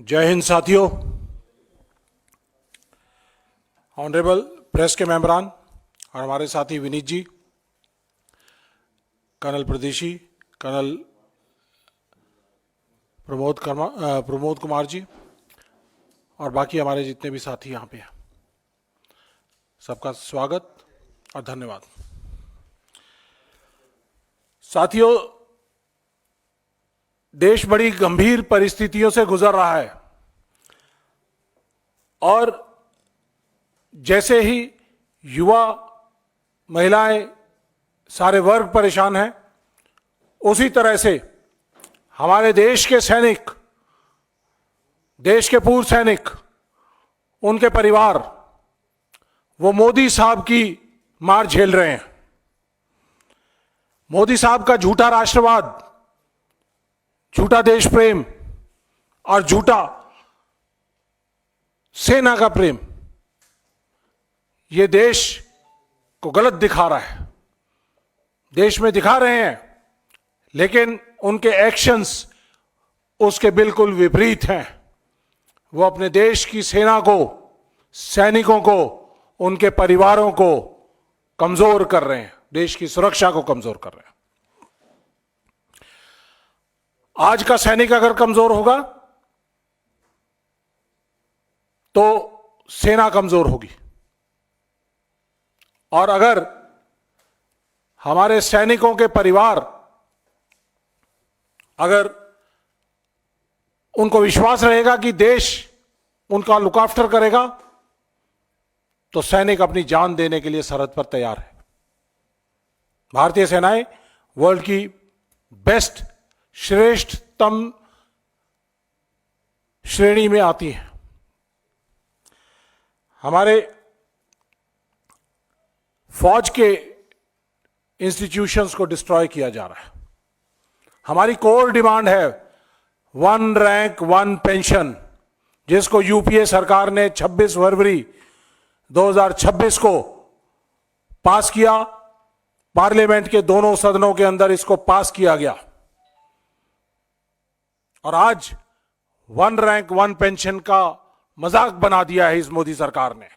जय हिंद साथियों। Honourable press के मेंबरान और हमारे साथी विनीत जी, कर्नल प्रदेशी, कर्नल प्रमोद कुमार जी और बाकी हमारे जितने भी साथी यहाँ पे हैं, सबका स्वागत और धन्यवाद। साथियों, देश बड़ी गंभीर परिस्थितियों से गुजर रहा है और जैसे ही युवा, महिलाएं, सारे वर्ग परेशान हैं, उसी तरह से हमारे देश के सैनिक, देश के पूर्व सैनिक, उनके परिवार, वो मोदी साहब की मार झेल रहे हैं। मोदी साहब का झूठा राष्ट्रवाद, झूठा देश प्रेम और झूठा सेना का प्रेम ये देश को गलत दिखा रहा है। देश में दिखा रहे हैं, लेकिन उनके एक्शंस उसके बिल्कुल विपरीत हैं। वो अपने देश की सेना को, सैनिकों को, उनके परिवारों को कमजोर कर रहे हैं, देश की सुरक्षा को कमजोर कर रहे हैं। आज का सैनिक अगर कमजोर होगा तो सेना कमजोर होगी, और अगर हमारे सैनिकों के परिवार, अगर उनको विश्वास रहेगा कि देश उनका लुक आफ्टर करेगा, तो सैनिक अपनी जान देने के लिए सरहद पर तैयार है। भारतीय सेनाएं वर्ल्ड की बेस्ट, श्रेष्ठतम श्रेणी में आती हैं। हमारे फौज के इंस्टीट्यूशंस को डिस्ट्रॉय किया जा रहा है। हमारी कोर डिमांड है 1 रैंक 1 पेंशन, जिसको यूपीए सरकार ने 26 फरवरी 2026 को पास किया। पार्लियामेंट के दोनों सदनों के अंदर इसको पास किया गया और आज 1 रैंक 1 पेंशन का मजाक बना दिया है इस मोदी सरकार ने।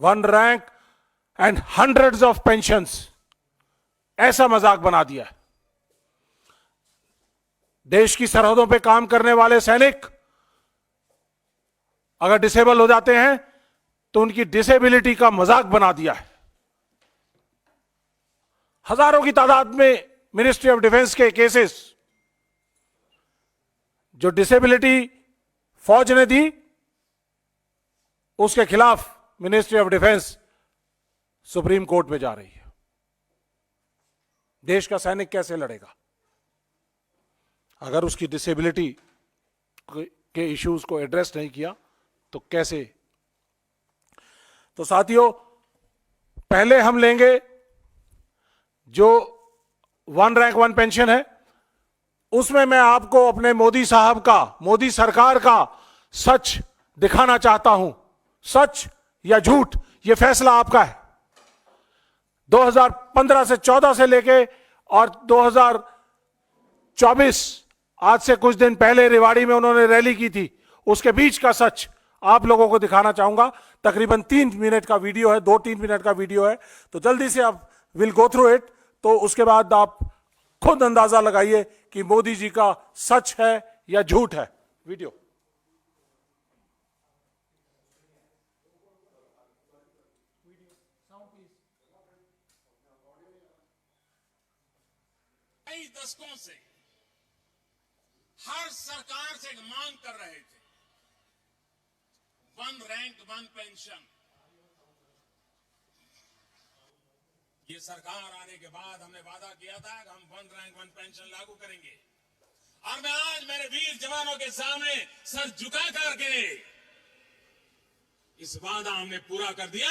1 rank and hundreds of pensions, ऐसा मजाक बना दिया है। देश की सरहदों पे काम करने वाले सैनिक अगर डिसेबल हो जाते हैं तो उनकी डिसेबिलिटी का मजाक बना दिया है। हजारों की तादाद में मिनिस्ट्री ऑफ डिफेंस के केसेस जो डिसेबिलिटी फौज ने दी, उसके खिलाफ ministry of defence supreme court में जा रही है। देश का सैनिक कैसे लड़ेगा अगर उसकी डिसेबिलिटी के इश्यूज को एड्रेस नहीं किया तो कैसे? तो साथियों, पहले हम लेंगे जो 1 रैंक 1 पेंशन है, उसमें मैं आपको अपने मोदी साहब का, मोदी सरकार का सच दिखाना चाहता हूं। सच या झूठ, यह फैसला आपका है। 2015 से 14 से लेके और 2024, आज से कुछ दिन पहले रेवाड़ी में उन्होंने रैली की थी, उसके बीच का सच आप लोगों को दिखाना चाहूंगा। तकरीबन 3 मिनट का वीडियो है, 2-3 मिनट का वीडियो है, तो जल्दी से आप विल गो थ्रू इट। तो उसके बाद आप खुद अंदाजा लगाइए कि मोदी जी का सच है या झूठ है। वीडियो कई दशकों से हर सरकार से मांग कर रहे थे 1 रैंक 1 पेंशन। ये सरकार आने के बाद हमने वादा किया था कि हम 1 रैंक 1 पेंशन लागू करेंगे, और मैं आज मेरे वीर जवानों के सामने सर झुका करके इस वादा हमने पूरा कर दिया।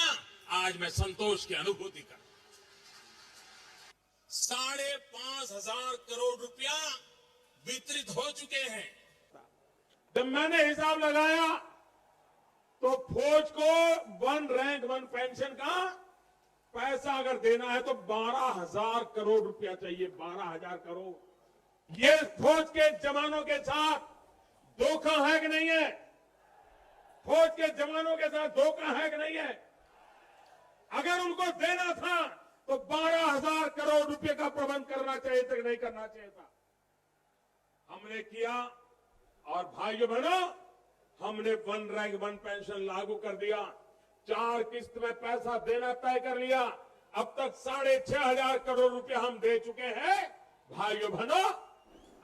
आज मैं संतोष की अनुभूति कर 5,500 करोड़ रुपया वितरित हो चुके हैं। जब मैंने हिसाब लगाया तो फौज को 1 रैंक 1 पेंशन का पैसा अगर देना है तो 12,000 करोड़ रुपया चाहिए। 12,000 करोड़। ये फौज के जवानों के साथ धोखा है कि नहीं है? फौज के जवानों के साथ धोखा है कि नहीं है? अगर उनको देना था तो 12,000 करोड़ रुपए का प्रबंध करना चाहिए था कि नहीं करना चाहिए था? हमने किया। और भाइयों बहनों, हमने वन रैंक वन पेंशन लागू कर दिया। 4 किस्त में पैसा देना तय कर लिया। अब तक 6,500 करोड़ रुपए हम दे चुके हैं। भाइयों बहनों,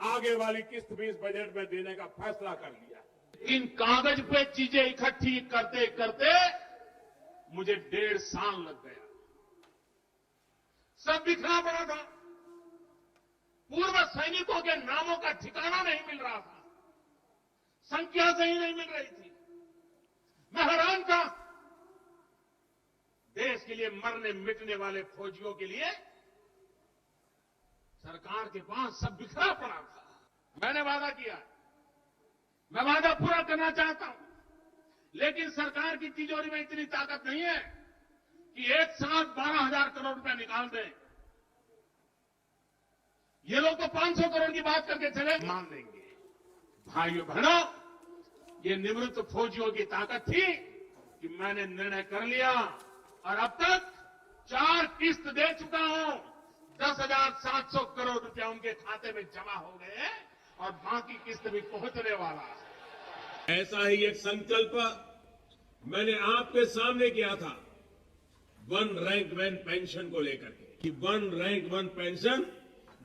आगे वाली किस्त भी इस बजट में देने का फैसला कर लिया। इन कागज पे चीजें इकट्ठी करते करते मुझे 1.5 साल लग गया। सब बिखरा पड़ा था। पूर्व सैनिकों के नामों का ठिकाना नहीं मिल रहा था। संख्या सही नहीं मिल रही थी। मैं हैरान था। देश के लिए मरने मिटने वाले फौजियों के लिए सरकार के पास सब बिखरा पड़ा था। मैंने वादा किया, मैं वादा पूरा करना चाहता हूं, लेकिन सरकार की तिजोरी में इतनी ताकत नहीं है कि एक साथ 12,000 करोड़ रुपए निकाल दें। ये लोग तो 500 करोड़ की बात करके चले, मान देंगे। भाइयों बहनों, ये निवृत्त फौजियों की ताकत थी कि मैंने निर्णय कर लिया और अब तक 4 किस्त दे चुका हूं। 10,700 करोड़ रुपया उनके खाते में जमा हो गए और बाकी किस्त भी पहुंचने वाला है। ऐसा ही एक संकल्प मैंने आपके सामने किया था वन रैंक वन पेंशन को लेकर के, कि वन रैंक वन पेंशन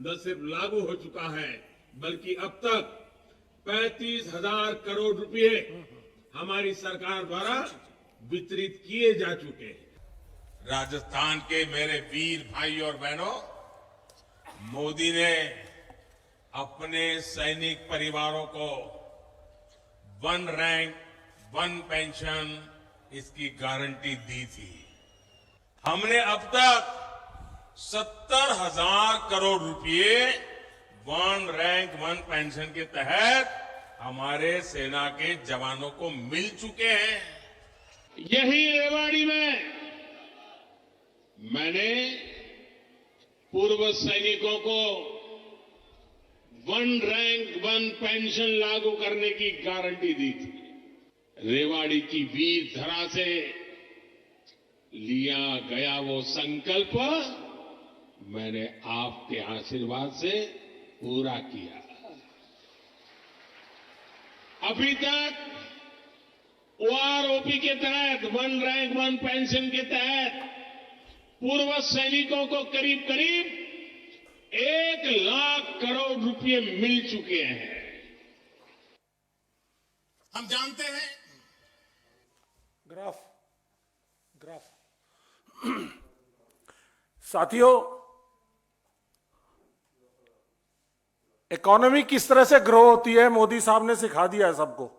न सिर्फ लागू हो चुका है, बल्कि अब तक 35,000 करोड़ रुपए हमारी सरकार द्वारा वितरित किए जा चुके हैं। राजस्थान के मेरे वीर भाई और बहनों, मोदी ने अपने सैनिक परिवारों को वन रैंक वन पेंशन इसकी गारंटी दी थी। हमने अब तक 70,000 करोड़ रुपए वन रैंक वन पेंशन के तहत हमारे सेना के जवानों को मिल चुके हैं। यही रेवाड़ी में मैंने पूर्व सैनिकों को वन रैंक वन पेंशन लागू करने की गारंटी दी थी। रेवाड़ी की वीर धरा से लिया गया वो संकल्प मैंने आपके आशीर्वाद से पूरा किया। अभी तक ओआरओपी के तहत वन रैंक वन पेंशन के तहत पूर्व सैनिकों को करीब करीब 1 लाख करोड़ रुपए मिल चुके हैं। हम जानते हैं ग्राफ साथियों, इकोनॉमी किस तरह से ग्रो होती है मोदी साहब ने सिखा दिया है सबको।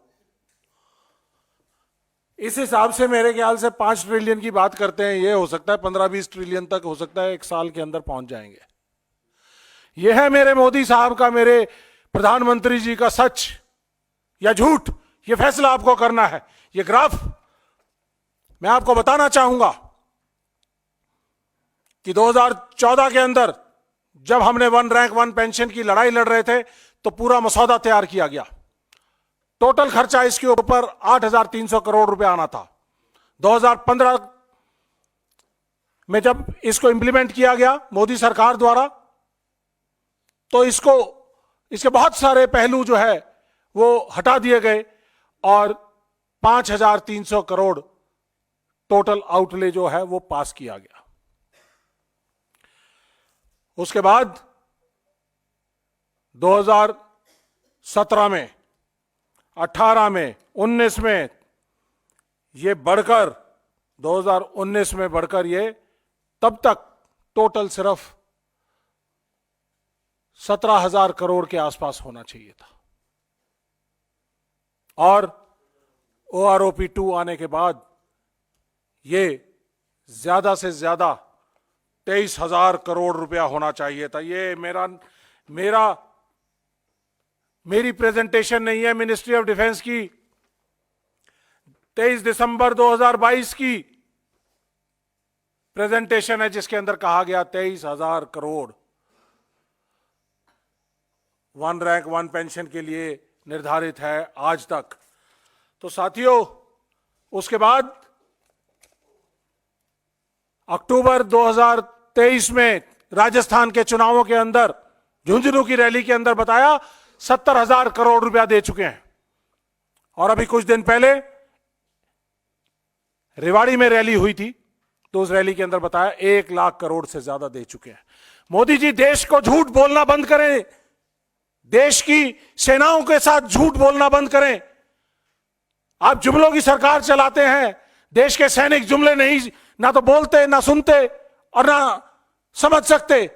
इस हिसाब से मेरे ख्याल से 5 ट्रिलियन की बात करते हैं, ये हो सकता है 15-20 ट्रिलियन तक हो सकता है, 1 साल के अंदर पहुंच जाएंगे। यह है मेरे मोदी साहब का, मेरे प्रधानमंत्री जी का सच या झूठ, यह फैसला आपको करना है। यह ग्राफ मैं आपको बताना चाहूंगा कि 2014 के अंदर जब हमने वन रैंक वन पेंशन की लड़ाई लड़ रहे थे तो पूरा मसौदा तैयार किया गया। टोटल खर्चा इसके ऊपर 8,300 करोड़ रुपए आना था। 2015 में जब इसको इंप्लीमेंट किया गया मोदी सरकार द्वारा, तो इसके बहुत सारे पहलू जो है वो हटा दिए गए और 5,300 करोड़ टोटल आउटले जो है वो पास किया गया। उसके बाद 2017 में, 18 में, 19 में ये बढ़कर 2019 में बढ़कर ये तब तक टोटल सिर्फ 17,000 करोड़ के आसपास होना चाहिए था। और ओआरओपी 2 आने के बाद ये ज्यादा से ज्यादा 23,000 करोड़ रुपया होना चाहिए था। ये मेरी प्रेजेंटेशन नहीं है, मिनिस्ट्री ऑफ डिफेंस की 23 दिसंबर 2022 की प्रेजेंटेशन है, जिसके अंदर कहा गया 23,000 crore one rank one pension के लिए निर्धारित है आज तक। तो साथियों, उसके बाद अक्टूबर 2023 में राजस्थान के चुनावों के अंदर झुंझुनू की रैली के अंदर बताया 70,000 करोड़ रुपया दे चुके हैं। और अभी कुछ दिन पहले रेवाड़ी में रैली हुई थी, तो उस रैली के अंदर बताया 1 लाख करोड़ से ज्यादा दे चुके हैं। मोदी जी, देश को झूठ बोलना बंद करें, देश की सेनाओं के साथ झूठ बोलना बंद करें। आप जुमलों की सरकार चलाते हैं। देश के सैनिक जुमले नहीं, ना तो बोलते, ना सुनते और ना समझ सकते।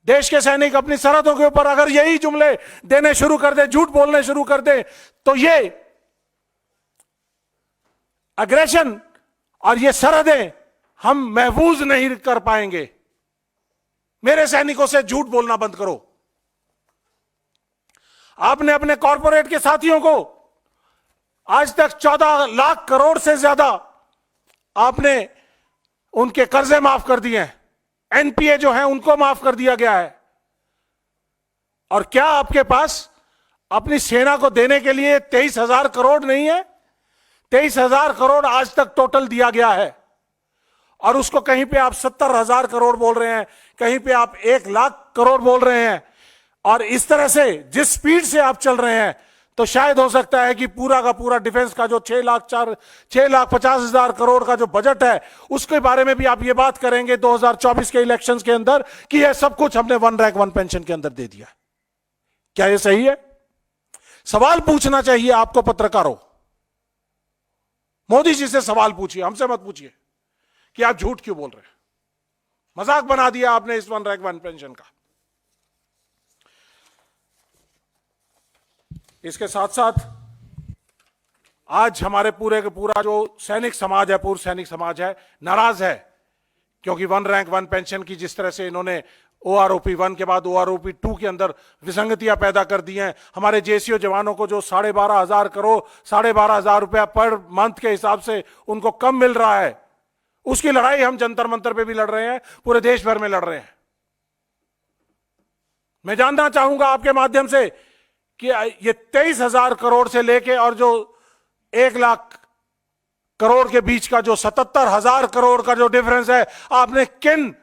देश के सैनिक अपनी सरहदों के ऊपर अगर यही जुमले देने शुरू कर दे, झूठ बोलने शुरू कर दे, तो ये अग्रेशन और ये सरहदें हम महफूज नहीं कर पाएंगे। मेरे सैनिकों से झूठ बोलना बंद करो। आपने अपने कॉरपोरेट के साथियों को आज तक 14 लाख करोड़ से ज्यादा आपने उनके कर्जे माफ कर दिए हैं। एनपीए जो है उनको माफ कर दिया गया है। और क्या आपके पास अपनी सेना को देने के लिए 23,000 करोड़ नहीं है? 23,000 करोड़ आज तक टोटल दिया गया है। और उसको कहीं पे आप 70,000 करोड़ बोल रहे हैं, कहीं पे आप 1 लाख करोड़ बोल रहे हैं। और इस तरह से जिस स्पीड से आप चल रहे हैं, तो शायद हो सकता है कि पूरा का पूरा डिफेंस का जो 6,50,000 करोड़ का जो बजट है, उसके बारे में भी आप ये बात करेंगे 2024 के इलेक्शंस के अंदर कि यह सब कुछ हमने 1 रैंक 1 पेंशन के अंदर दे दिया। क्या यह सही है? सवाल पूछना चाहिए आपको पत्रकारों। मोदी जी से सवाल पूछिए, हमसे मत पूछिए कि आप झूठ क्यों बोल रहे हैं। मजाक बना दिया आपने इस 1 रैंक 1 पेंशन का। इसके साथ साथ आज हमारे पूरे का पूरा जो सैनिक समाज है, पूर्व सैनिक समाज है, नाराज है, क्योंकि 1 रैंक 1 पेंशन की जिस तरह से इन्होंने OROP 1 के बाद OROP 2 के अंदर विसंगतियां पैदा कर दी हैं। हमारे जेसीओ जवानों को जो 12,500 करोड़ 12,500 रुपया पर मंथ के हिसाब से उनको कम मिल रहा है, उसकी लड़ाई हम जंतर मंतर पे भी लड़ रहे हैं, पूरे देश भर में लड़ रहे हैं। मैं जानना चाहूंगा आपके माध्यम से कि ये 23,000 करोड़ से लेके और जो 1 लाख करोड़ के बीच का जो 77,000 करोड़ का जो डिफरेंस है, आपने किन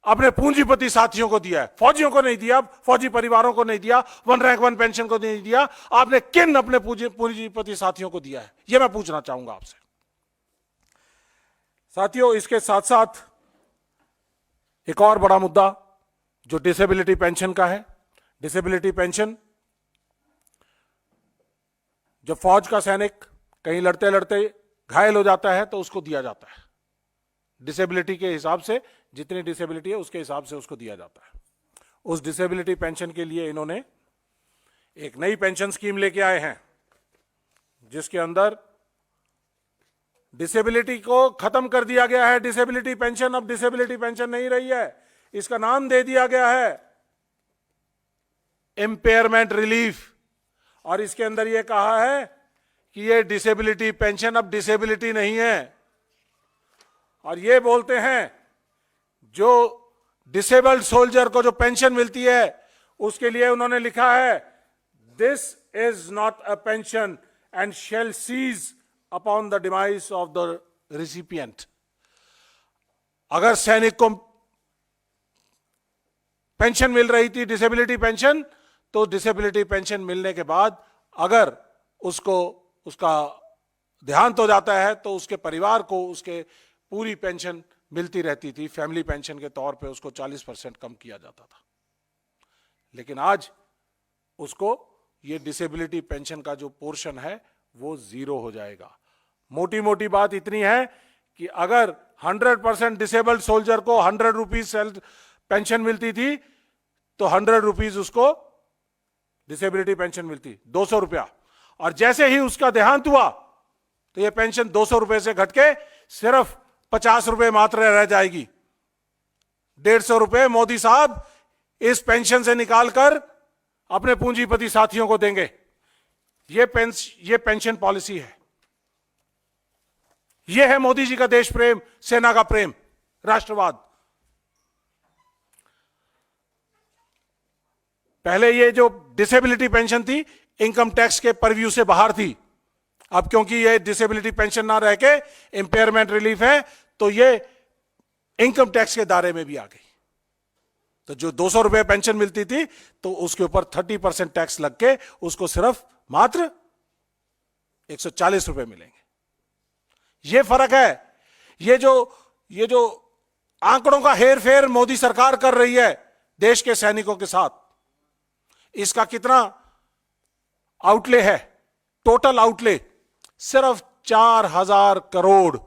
अपने पूंजीपति साथियों को दिया है? फौजियों को नहीं दिया, फौजी परिवारों को नहीं दिया, 1 रैंक 1 पेंशन को नहीं दिया। आपने किन अपने पूंजीपति साथियों को दिया है? यह मैं पूछना चाहूंगा आपसे। साथियों, इसके साथ साथ एक और बड़ा मुद्दा जो डिसेबिलिटी पेंशन का है। डिसेबिलिटी पेंशन, जब फौज का सैनिक कहीं लड़ते लड़ते घायल हो जाता है तो उसको दिया जाता है। डिसेबिलिटी के हिसाब से, जितनी डिसेबिलिटी है उसके हिसाब से उसको दिया जाता है। उस डिसेबिलिटी पेंशन के लिए इन्होंने एक नई पेंशन स्कीम लेके आए हैं, जिसके अंदर डिसेबिलिटी को खत्म कर दिया गया है। डिसेबिलिटी पेंशन अब डिसेबिलिटी पेंशन नहीं रही है, इसका नाम दे दिया गया है इम्पेयरमेंट रिलीफ। और इसके अंदर यह कहा है कि ये डिसेबिलिटी पेंशन अब डिसेबिलिटी नहीं है। और ये बोलते हैं जो डिसेबल्ड सोल्जर को जो पेंशन मिलती है, उसके लिए उन्होंने लिखा है, this is not a pension and shall cease upon the demise of the recipient. अगर सैनिक को पेंशन मिल रही थी, डिसेबिलिटी पेंशन, तो डिसेबिलिटी पेंशन मिलने के बाद अगर उसको उसका देहांत हो जाता है तो उसके परिवार को उसके पूरी पेंशन मिलती रहती थी। फैमिली पेंशन के तौर पे उसको 40% कम किया जाता था। लेकिन आज उसको ये डिसेबिलिटी पेंशन का जो पोर्शन है वो 0 हो जाएगा। मोटी मोटी बात इतनी है कि अगर 100% डिसेबल्ड सोल्जर को 100 रुपीज पेंशन मिलती थी, तो 100 रुपीज उसको डिसेबिलिटी पेंशन मिलती, 200 रुपया। और जैसे ही उसका देहांत हुआ तो यह पेंशन 200 रुपए से घटके सिर्फ 50 रुपए मात्र रह जाएगी। 150 रुपए मोदी साहब इस पेंशन से निकालकर अपने पूंजीपति साथियों को देंगे। ये पेंशन पॉलिसी है। यह है मोदी जी का देश प्रेम, सेना का प्रेम, राष्ट्रवाद। पहले ये जो डिसेबिलिटी पेंशन थी इनकम टैक्स के परव्यू से बाहर थी। अब क्योंकि ये डिसेबिलिटी पेंशन ना रह के इंपेयरमेंट रिलीफ है तो ये इनकम टैक्स के दायरे में भी आ गई। तो जो 200 रुपए पेंशन मिलती थी तो उसके ऊपर 30% टैक्स लग के उसको सिर्फ मात्र 140 रुपए मिलेंगे। ये फर्क है। ये जो आंकड़ों का हेर फेर मोदी सरकार कर रही है देश के सैनिकों के साथ, इसका कितना आउटले है? टोटल आउटले सिर्फ 4,000 करोड़।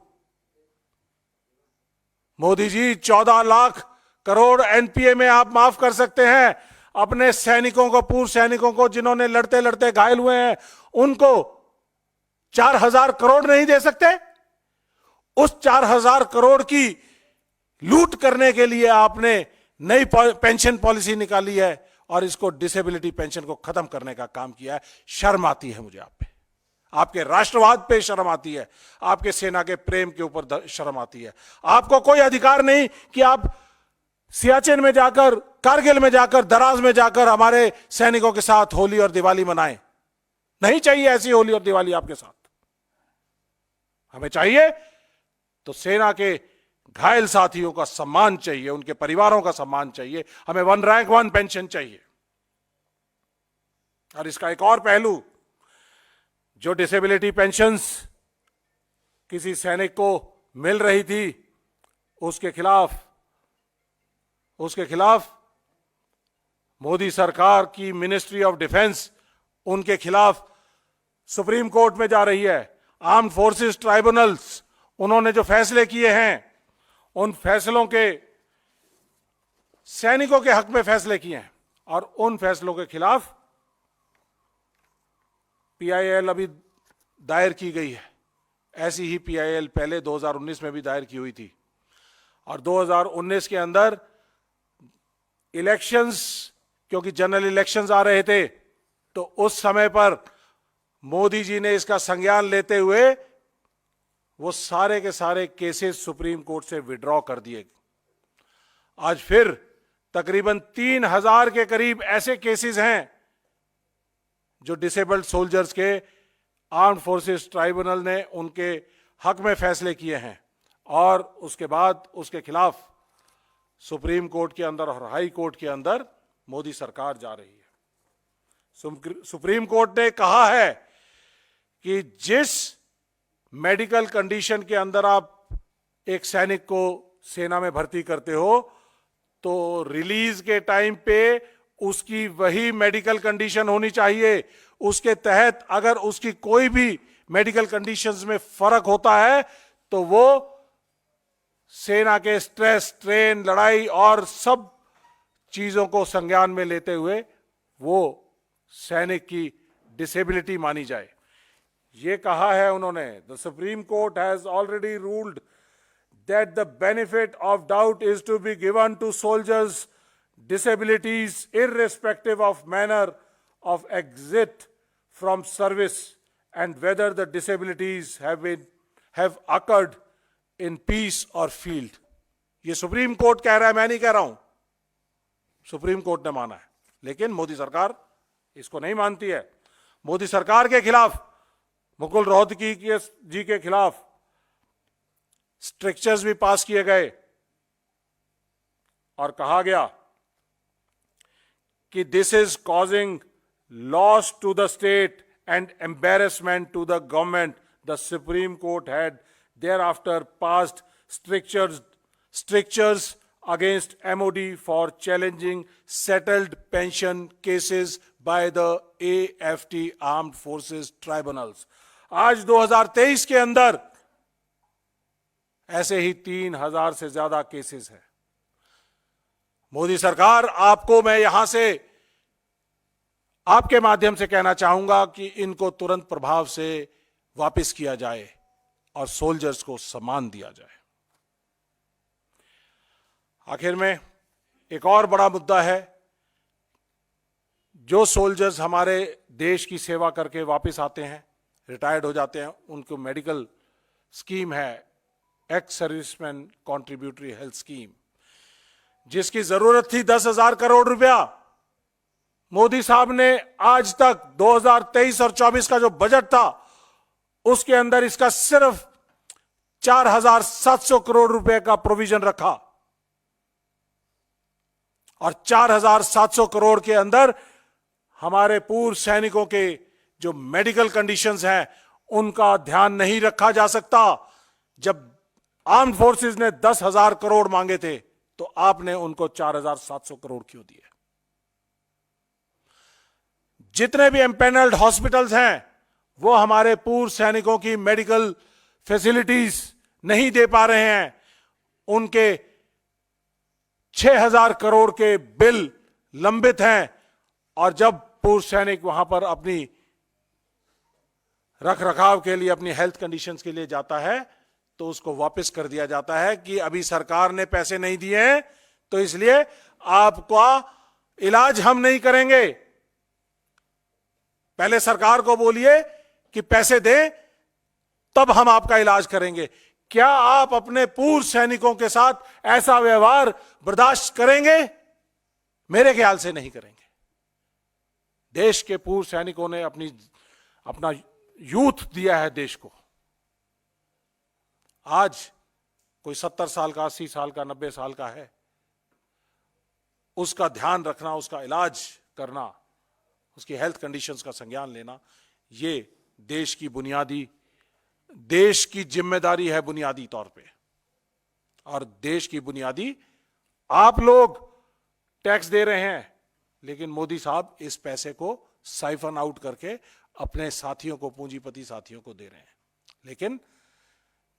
मोदी जी 14 लाख करोड़ एनपीए में आप माफ कर सकते हैं अपने सैनिकों को, पूर्व सैनिकों को जिन्होंने लड़ते लड़ते घायल हुए हैं, उनको 4,000 करोड़ नहीं दे सकते? उस 4,000 करोड़ की लूट करने के लिए आपने नई पेंशन पॉलिसी निकाली है और इसको डिसेबिलिटी पेंशन को खत्म करने का काम किया है। शर्म आती है मुझे आप पे, आपके राष्ट्रवाद पे शर्म आती है, आपके सेना के प्रेम के ऊपर शर्म आती है। आपको कोई अधिकार नहीं कि आप सियाचिन में जाकर, कारगिल में जाकर, दराज में जाकर हमारे सैनिकों के साथ होली और दिवाली मनाएं। नहीं चाहिए ऐसी होली और दिवाली आपके साथ। हमें चाहिए तो सेना के घायल साथियों का सम्मान चाहिए, उनके परिवारों का सम्मान चाहिए। हमें 1 रैंक 1 पेंशन चाहिए। और इसका एक और पहलू, जो डिसेबिलिटी पेंशन्स किसी सैनिक को मिल रही थी उसके खिलाफ मोदी सरकार की मिनिस्ट्री ऑफ डिफेंस उनके खिलाफ सुप्रीम कोर्ट में जा रही है। आर्म्ड फोर्सेस ट्राइब्यूनल्स, उन्होंने जो फैसले किए हैं उन फैसलों के, सैनिकों के हक में फैसले किए हैं और उन फैसलों के खिलाफ पीआईएल अभी दायर की गई है। ऐसी ही पीआईएल पहले 2019 में भी दायर की हुई थी। और 2019 के अंदर इलेक्शंस, क्योंकि जनरल इलेक्शंस आ रहे थे, तो उस समय पर मोदी जी ने इसका संज्ञान लेते हुए वो सारे के सारे केसेस सुप्रीम कोर्ट से विड्रॉ कर दिए। आज फिर तकरीबन 3,000 के करीब ऐसे केसेस हैं जो डिसेबल्ड सोल्जर्स के आर्म्ड फोर्सेस ट्राइब्यूनल ने उनके हक में फैसले किए हैं और उसके बाद उसके खिलाफ सुप्रीम कोर्ट के अंदर और हाई कोर्ट के अंदर मोदी सरकार जा रही है। सुप्रीम कोर्ट ने कहा है कि जिस मेडिकल कंडीशन के अंदर आप एक सैनिक को सेना में भर्ती करते हो तो रिलीज के टाइम पे उसकी वही मेडिकल कंडीशन होनी चाहिए। उसके तहत अगर उसकी कोई भी मेडिकल कंडीशंस में फर्क होता है तो वो सेना के स्ट्रेस, स्ट्रेन, लड़ाई और सब चीजों को संज्ञान में लेते हुए वो सैनिक की डिसेबिलिटी मानी जाए। ये कहा है उन्होंने, the supreme court has already ruled that the benefit of doubt is to be given to soldiers disabilities irrespective of manner of exit from service and whether the disabilities have occurred in peace or field। ये supreme court कह रहा है, मैं नहीं कह रहा हूं, supreme court ने माना है। लेकिन मोदी सरकार इसको नहीं मानती है। मोदी सरकार के खिलाफ, मुकुल रोहतगी जी के खिलाफ स्ट्रिक्चर्स भी पास किए गए और कहा गया कि this is causing loss to the state and embarrassment to the government. The supreme court had thereafter passed strictures against MOD for challenging settled pension cases by the AFT armed forces tribunals. आज 2023 के अंदर ऐसे ही 3,000 से ज्यादा cases हैं। मोदी सरकार, आपको मैं यहां से आपके माध्यम से कहना चाहूंगा कि इनको तुरंत प्रभाव से वापस किया जाए और सोल्जर्स को सम्मान दिया जाए। आखिर में एक और बड़ा मुद्दा है, जो सोल्जर्स हमारे देश की सेवा करके वापस आते हैं, रिटायर्ड हो जाते हैं, उनको मेडिकल स्कीम है, ex serviceman contributory health scheme, जिसकी जरूरत थी 10,000 करोड़ रुपया। मोदी साहब ने आज तक 2023 और 24 का जो बजट था उसके अंदर इसका सिर्फ 4,700 करोड़ रुपए का प्रोविजन रखा, और 4,700 करोड़ के अंदर हमारे पूर्व सैनिकों के जो मेडिकल कंडीशंस हैं उनका ध्यान नहीं रखा जा सकता। जब आर्म्ड फोर्सेस ने 10,000 करोड़ मांगे थे तो आपने उनको 4,700 करोड़ क्यों दिए? जितने भी एम्पेनल्ड हॉस्पिटल्स हैं वो हमारे पूर्व सैनिकों की मेडिकल फैसिलिटीज नहीं दे पा रहे हैं। उनके 6,000 करोड़ के बिल लंबित हैं, और जब पूर्व सैनिक वहां पर अपनी रख रखाव के लिए, अपनी हेल्थ कंडीशंस के लिए जाता है तो उसको वापस कर दिया जाता है कि अभी सरकार ने पैसे नहीं दिए हैं तो इसलिए आपका इलाज हम नहीं करेंगे। पहले सरकार को बोलिए कि पैसे दें तब हम आपका इलाज करेंगे। क्या आप अपने पूर्व सैनिकों के साथ ऐसा व्यवहार बर्दाश्त करेंगे? मेरे ख्याल से नहीं करेंगे। देश के पूर्व सैनिकों ने अपना यूथ दिया है देश को। आज कोई 70 साल का, 80 साल का, 90 साल का है, उसका ध्यान रखना, उसका इलाज करना, उसकी हेल्थ कंडीशंस का संज्ञान लेना, ये देश की जिम्मेदारी है बुनियादी तौर पे। और देश की बुनियादी आप लोग टैक्स दे रहे हैं, लेकिन मोदी साहब इस पैसे को साइफन आउट करके अपने साथियों को, पूंजीपति साथियों को दे रहे हैं। लेकिन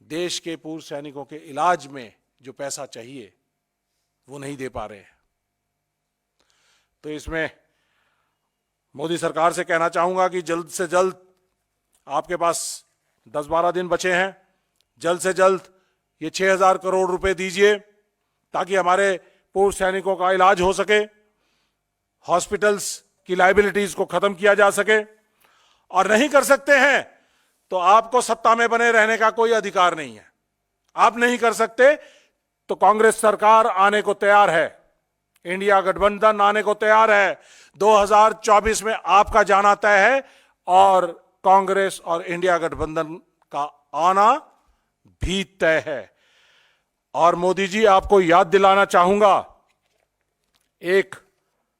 देश के पूर्व सैनिकों के इलाज में जो पैसा चाहिए वो नहीं दे पा रहे हैं। तो इसमें मोदी सरकार से कहना चाहूंगा कि जल्द से जल्द, आपके पास 10-12 दिन बचे हैं, जल्द से जल्द ये 6,000 करोड़ रुपए दीजिए ताकि हमारे पूर्व सैनिकों का इलाज हो सके, हॉस्पिटल्स की लायबिलिटीज को खत्म किया जा सके। और नहीं कर सकते हैं तो आपको सत्ता में बने रहने का कोई अधिकार नहीं है। आप नहीं कर सकते तो कांग्रेस सरकार आने को तैयार है, इंडिया गठबंधन आने को तैयार है। 2024 में आपका जाना तय है और कांग्रेस और इंडिया गठबंधन का आना भी तय है। और मोदी जी, आपको याद दिलाना चाहूंगा, एक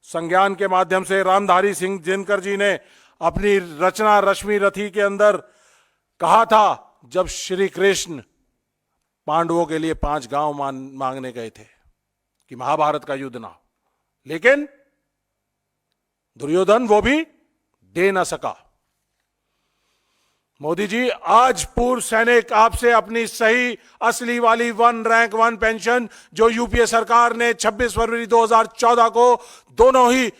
संज्ञान के माध्यम से रामधारी सिंह दिनकर जी ने अपनी रचना रश्मि रथी के अंदर कहा था, जब श्री कृष्ण पांडवों के लिए 5 गांव मांगने गए थे कि महाभारत का युद्ध ना हो, लेकिन दुर्योधन वो भी दे ना सका। मोदी जी, आज पूर्व सैनिक आपसे अपनी सही असली वाली 1 रैंक 1 पेंशन जो यूपीए सरकार ने 26 फरवरी 2014 को दोनों ही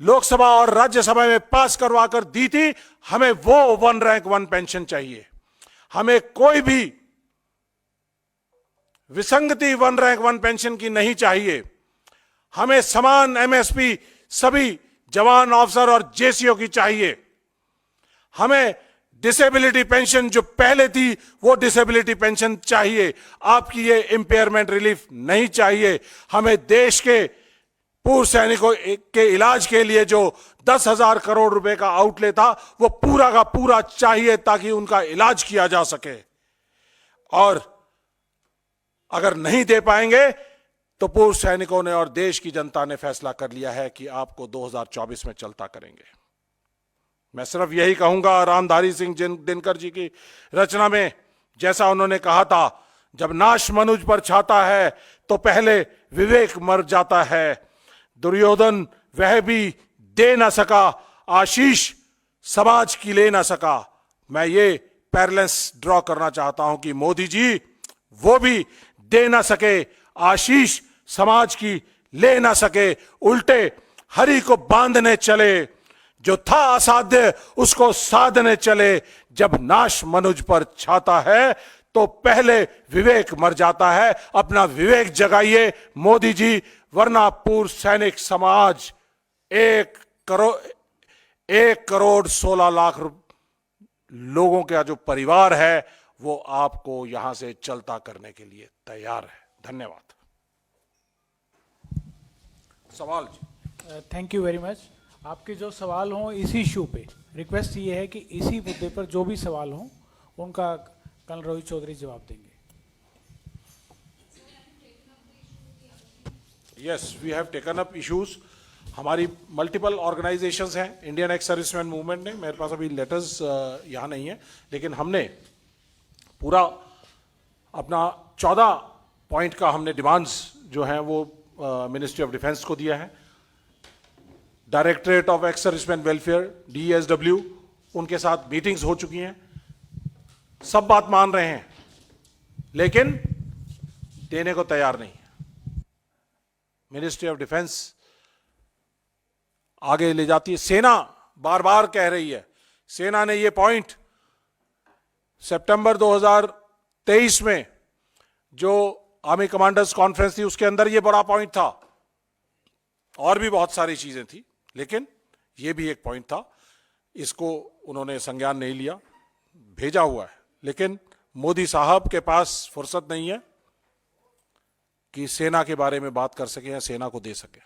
लोकसभा और राज्यसभा में पास करवा कर दी थी, हमें वो 1 रैंक 1 पेंशन चाहिए। हमें कोई भी विसंगति 1 रैंक 1 पेंशन की नहीं चाहिए। हमें समान एमएसपी सभी जवान, ऑफिसर और जेसीओ की चाहिए। हमें डिसेबिलिटी पेंशन जो पहले थी वो डिसेबिलिटी पेंशन चाहिए। आपकी ये इंपेयरमेंट रिलीफ नहीं चाहिए। हमें देश के पूर्व सैनिकों के इलाज के लिए जो 10,000 करोड़ रुपए का आउटले था वो पूरा का पूरा चाहिए ताकि उनका इलाज किया जा सके। और अगर नहीं दे पाएंगे तो पूर्व सैनिकों ने और देश की जनता ने फैसला कर लिया है कि आपको 2024 में चलता करेंगे। मैं सिर्फ यही कहूंगा, रामधारी सिंह दिनकर जी की रचना में जैसा उन्होंने कहा था, जब नाश मनुज पर छाता है तो पहले विवेक मर जाता है। दुर्योधन वह भी दे ना सका, आशीष समाज की ले ना सका। मैं ये पैरेलल्स ड्रॉ करना चाहता हूं कि मोदी जी वो भी दे ना सके, आशीष समाज की ले ना सके, उल्टे हरि को बांधने चले, जो था असाध्य उसको साधने चले। जब नाश मनुज पर छाता है तो पहले विवेक मर जाता है। अपना विवेक जगाइए मोदी जी, वरना पूर्व सैनिक समाज 1 करोड़ 16 लाख लोगों का जो परिवार है वो आपको यहां से चलता करने के लिए तैयार है। धन्यवाद। सवाल जी। Thank you very much. आपके जो सवाल हों इसी इशू पे, रिक्वेस्ट ये है कि इसी मुद्दे पर जो भी सवाल हों उनका कर्नल रोहित चौधरी जवाब देंगे। Yes, we have taken up issues. हमारी मल्टीपल ऑर्गेनाइजेशंस हैं, इंडियन एक्स सर्विसमैन मूवमेंट ने, मेरे पास अभी लेटर्स यहाँ नहीं है, लेकिन हमने पूरा अपना 14 पॉइंट का हमने डिमांड्स जो हैं वो मिनिस्ट्री ऑफ डिफेंस को दिया है। Directorate of ex serviceman welfare DSW, उनके साथ मीटिंग्स हो चुकी हैं, सब बात मान रहे हैं, लेकिन देने को तैयार नहीं है। मिनिस्ट्री ऑफ डिफेंस आगे ले जाती है, सेना बार बार कह रही है, सेना ने ये पॉइंट सितंबर 2023 में जो आर्मी कमांडर्स कॉन्फ्रेंस थी उसके अंदर ये बड़ा पॉइंट था, और भी बहुत सारी चीजें थी, लेकिन ये भी एक पॉइंट था, इसको उन्होंने संज्ञान नहीं लिया, भेजा हुआ है, लेकिन मोदी साहब के पास फुर्सत नहीं है कि सेना के बारे में बात कर सके या सेना को दे सके।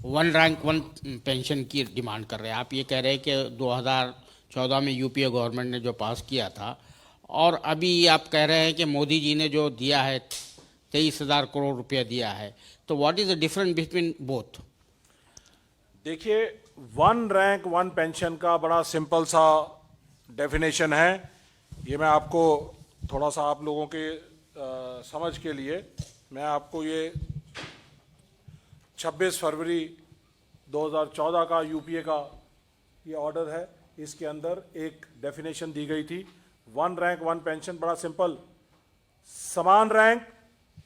वन रैंक वन पेंशन की डिमांड कर रहे हैं। आप ये कह रहे हैं कि 2014 में यूपीए गवर्नमेंट ने जो पास किया था, और अभी आप कह रहे हैं कि मोदी जी ने जो दिया है 23,000 करोड़ रुपया दिया है, तो what is the difference between both? देखिए, वन रैंक वन पेंशन का बड़ा सिंपल सा डेफिनेशन है, ये मैं आपको थोड़ा सा आप लोगों के समझ के लिए मैं आपको ये 26 फरवरी 2014 का यूपीए का ये ऑर्डर है, इसके अंदर एक डेफिनेशन दी गई थी। वन रैंक वन पेंशन बड़ा सिंपल, समान रैंक,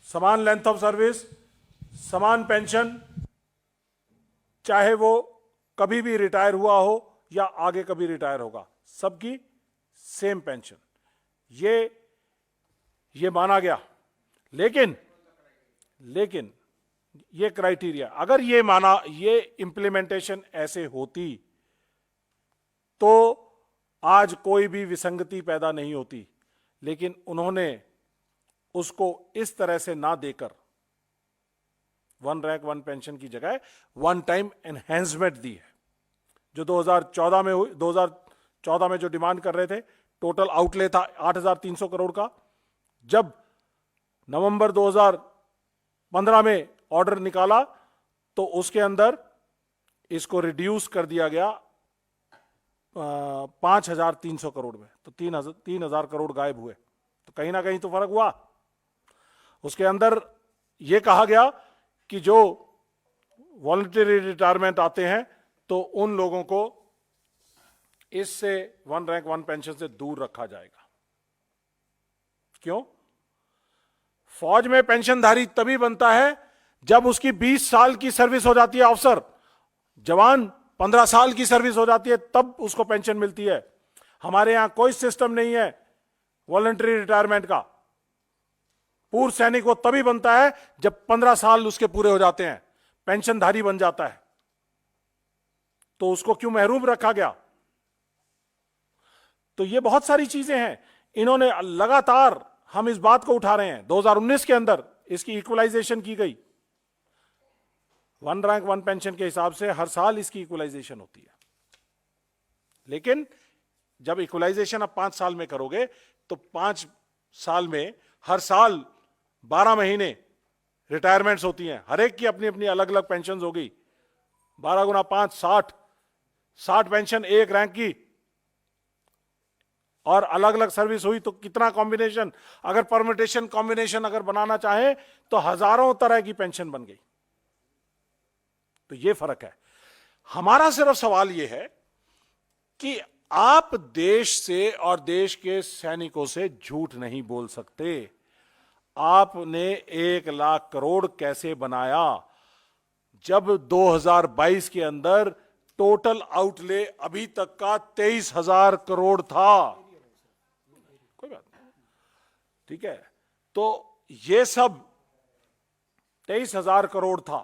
समान लेंथ ऑफ सर्विस, समान पेंशन, चाहे वो कभी भी रिटायर हुआ हो या आगे कभी रिटायर होगा, सबकी सेम पेंशन, ये माना गया। लेकिन ये क्राइटेरिया, अगर ये माना, ये इंप्लीमेंटेशन ऐसे होती तो आज कोई भी विसंगति पैदा नहीं होती, लेकिन उन्होंने उसको इस तरह से ना देकर वन रैंक वन पेंशन की जगह वन टाइम एनहेंसमेंट दी है, जो 2014 में हुई। 2014 में जो डिमांड कर रहे थे, टोटल आउटले था 8,300 करोड़ का, जब नवंबर 2015 में ऑर्डर निकाला तो उसके अंदर इसको रिड्यूस कर दिया गया 5,300 करोड़ में, तो 3,000 करोड़ गायब हुए, तो कहीं ना कहीं तो फर्क हुआ। उसके अंदर यह कहा गया कि जो वॉलंटरी रिटायरमेंट आते हैं तो उन लोगों को इससे वन रैंक वन पेंशन से दूर रखा जाएगा। क्यों? फौज में पेंशनधारी तभी बनता है जब उसकी 20 साल की सर्विस हो जाती है, ऑफिसर जवान 15 साल की सर्विस हो जाती है, तब उसको पेंशन मिलती है। हमारे यहां कोई सिस्टम नहीं है वॉलंटरी रिटायरमेंट का। पूर्व सैनिक वो तभी बनता है जब 15 साल उसके पूरे हो जाते हैं, पेंशनधारी बन जाता है, तो उसको क्यों महरूम रखा गया? तो ये बहुत सारी चीजें हैं, इन्होंने लगातार, हम इस बात को उठा रहे हैं, 2019 के अंदर इसकी इक्वलाइजेशन की गई, वन रैंक वन पेंशन के हिसाब से हर साल इसकी इक्वलाइजेशन होती है, लेकिन जब इक्वलाइजेशन अब 5 साल में करोगे तो 5 साल में हर साल 12 महीने रिटायरमेंट्स होती हैं, हर एक की अपनी अपनी अलग अलग पेंशन होगी, 12 गुना 5 60 पेंशन एक रैंक की, और अलग अलग सर्विस हुई तो कितना कॉम्बिनेशन, अगर परमिटेशन कॉम्बिनेशन अगर बनाना चाहे तो हजारों तरह की पेंशन बन गई। तो ये फर्क है। हमारा सिर्फ सवाल ये है कि आप देश से और देश के सैनिकों से झूठ नहीं बोल सकते। आपने 1 लाख करोड़ कैसे बनाया जब 2022 के अंदर टोटल आउटले अभी तक का 23,000 करोड़ था? कोई बात नहीं, ठीक है, तो ये सब 23,000 करोड़ था,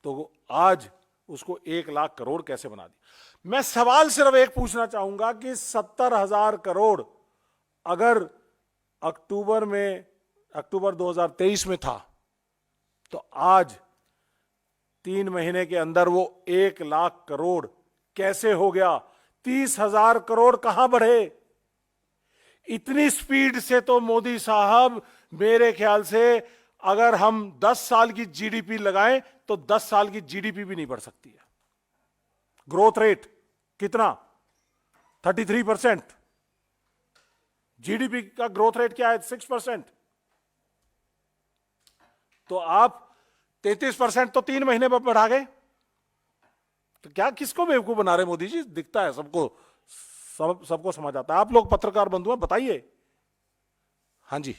तो आज उसको 1 लाख करोड़ कैसे बना दिया? मैं सवाल सिर्फ एक पूछना चाहूंगा कि 70,000 करोड़ अगर अक्टूबर 2023 में था, तो आज 3 महीने के अंदर वो 1 लाख करोड़ कैसे हो गया? 30,000 करोड़ कहां बढ़े? इतनी स्पीड से तो मोदी साहब, मेरे ख्याल से अगर हम 10 साल की जीडीपी लगाएं तो 10 साल की जीडीपी भी नहीं बढ़ सकती है। ग्रोथ रेट कितना? 33%। जीडीपी का ग्रोथ रेट क्या है? 6%। तो आप 33% तो 3 महीने में बढ़ा गए। तो क्या किसको बेवकूफ बना रहे मोदी जी? दिखता है सबको, सबको समझ आता है। आप लोग पत्रकार बंधु हैं, बताइए। हाँ जी।